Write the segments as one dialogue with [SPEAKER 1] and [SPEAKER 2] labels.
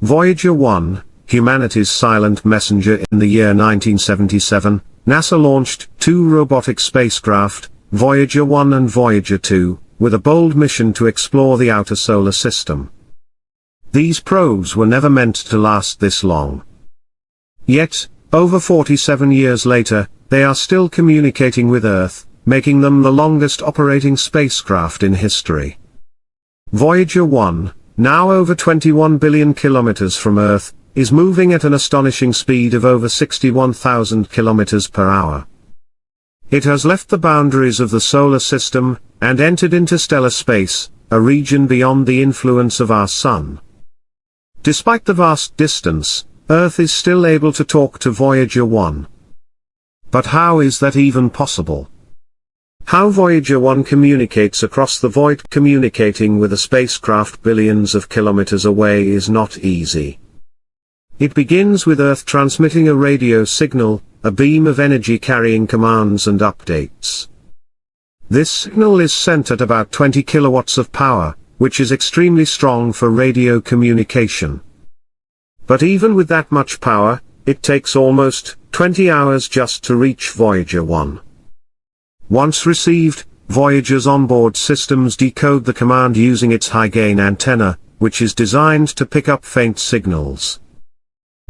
[SPEAKER 1] Voyager 1, humanity's silent messenger. In the year 1977, NASA launched two robotic spacecraft, Voyager 1 and Voyager 2, with a bold mission to explore the outer solar system. These probes were never meant to last this long. Yet, over 47 years later, they are still communicating with Earth, making them the longest operating spacecraft in history. Voyager 1, now over 21 billion kilometers from Earth, is moving at an astonishing speed of over 61,000 kilometers per hour. It has left the boundaries of the solar system, and entered interstellar space, a region beyond the influence of our Sun. Despite the vast distance, Earth is still able to talk to Voyager 1. But how is that even possible? How Voyager 1 communicates across the void. Communicating with a spacecraft billions of kilometers away is not easy. It begins with Earth transmitting a radio signal, a beam of energy carrying commands and updates. This signal is sent at about 20 kilowatts of power, which is extremely strong for radio communication. But even with that much power, it takes almost 20 hours just to reach Voyager 1. Once received, Voyager's onboard systems decode the command using its high-gain antenna, which is designed to pick up faint signals.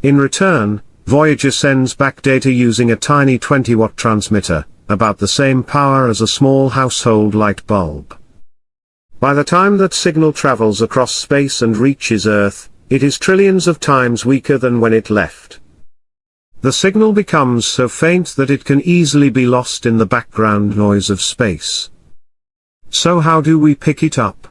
[SPEAKER 1] In return, Voyager sends back data using a tiny 20-watt transmitter, about the same power as a small household light bulb. By the time that signal travels across space and reaches Earth, it is trillions of times weaker than when it left. The signal becomes so faint that it can easily be lost in the background noise of space. So how do we pick it up?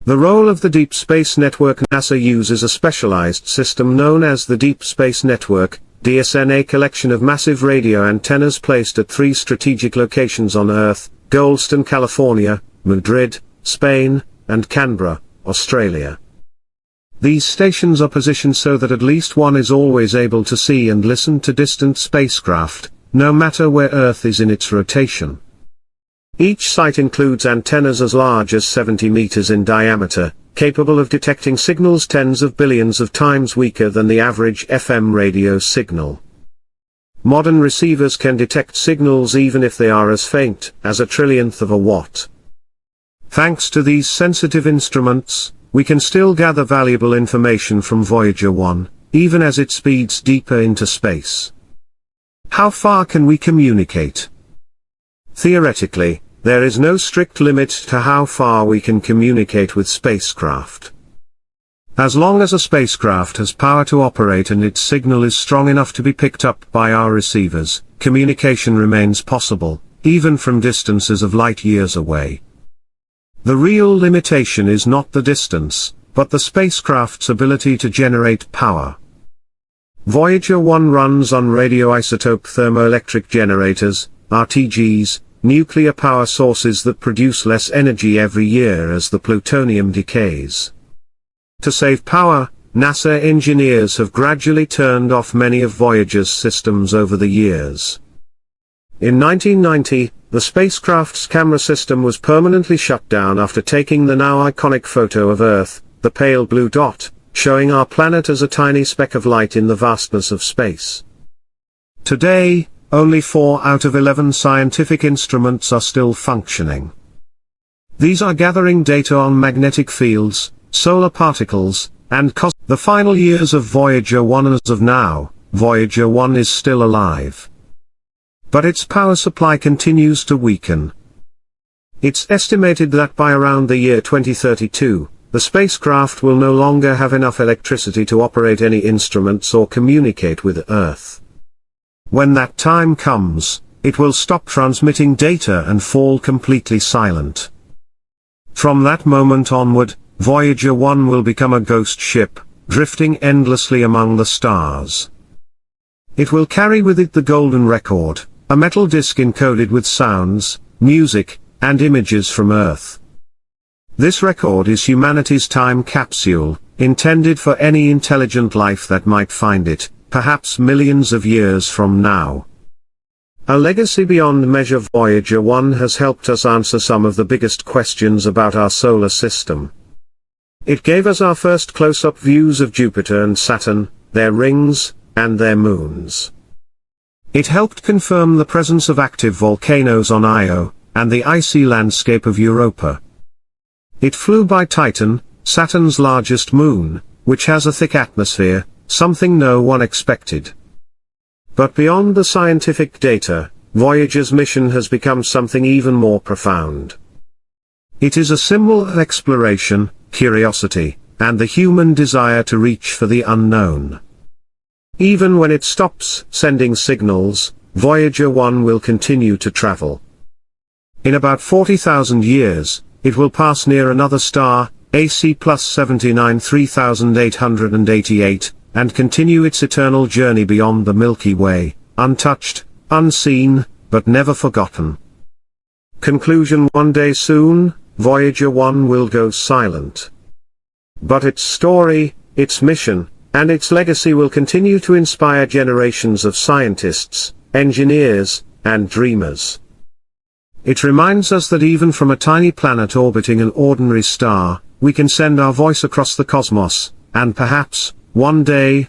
[SPEAKER 1] The role of the Deep Space Network. NASA uses a specialized system known as the Deep Space Network, DSN, a collection of massive radio antennas placed at three strategic locations on Earth: Goldston, California, Madrid, Spain, and Canberra, Australia. These stations are positioned so that at least one is always able to see and listen to distant spacecraft, no matter where Earth is in its rotation. Each site includes antennas as large as 70 meters in diameter, capable of detecting signals tens of billions of times weaker than the average FM radio signal. Modern receivers can detect signals even if they are as faint as a trillionth of a watt. Thanks to these sensitive instruments, we can still gather valuable information from Voyager 1, even as it speeds deeper into space. How far can we communicate? Theoretically, there is no strict limit to how far we can communicate with spacecraft. As long as a spacecraft has power to operate and its signal is strong enough to be picked up by our receivers, communication remains possible, even from distances of light years away. The real limitation is not the distance, but the spacecraft's ability to generate power. Voyager 1 runs on radioisotope thermoelectric generators, RTGs, nuclear power sources that produce less energy every year as the plutonium decays. To save power, NASA engineers have gradually turned off many of Voyager's systems over the years. In 1990, the spacecraft's camera system was permanently shut down after taking the now iconic photo of Earth, the pale blue dot, showing our planet as a tiny speck of light in the vastness of space. Today, only 4 out of 11 scientific instruments are still functioning. These are gathering data on magnetic fields, solar particles, and the final years of Voyager 1. As of now, Voyager 1 is still alive. But its power supply continues to weaken. It's estimated that by around the year 2032, the spacecraft will no longer have enough electricity to operate any instruments or communicate with Earth. When that time comes, it will stop transmitting data and fall completely silent. From that moment onward, Voyager 1 will become a ghost ship, drifting endlessly among the stars. It will carry with it the golden record, a metal disc encoded with sounds, music, and images from Earth. This record is humanity's time capsule, intended for any intelligent life that might find it, perhaps millions of years from now. A legacy beyond measure. Voyager 1 has helped us answer some of the biggest questions about our solar system. It gave us our first close-up views of Jupiter and Saturn, their rings, and their moons. It helped confirm the presence of active volcanoes on Io, and the icy landscape of Europa. It flew by Titan, Saturn's largest moon, which has a thick atmosphere, something no one expected. But beyond the scientific data, Voyager's mission has become something even more profound. It is a symbol of exploration, curiosity, and the human desire to reach for the unknown. Even when it stops sending signals, Voyager 1 will continue to travel. In about 40,000 years, it will pass near another star, AC plus 79 3888, and continue its eternal journey beyond the Milky Way, untouched, unseen, but never forgotten. Conclusion: one day soon, Voyager 1 will go silent. But its story, its mission, and its legacy will continue to inspire generations of scientists, engineers, and dreamers. It reminds us that even from a tiny planet orbiting an ordinary star, we can send our voice across the cosmos, and perhaps, one day,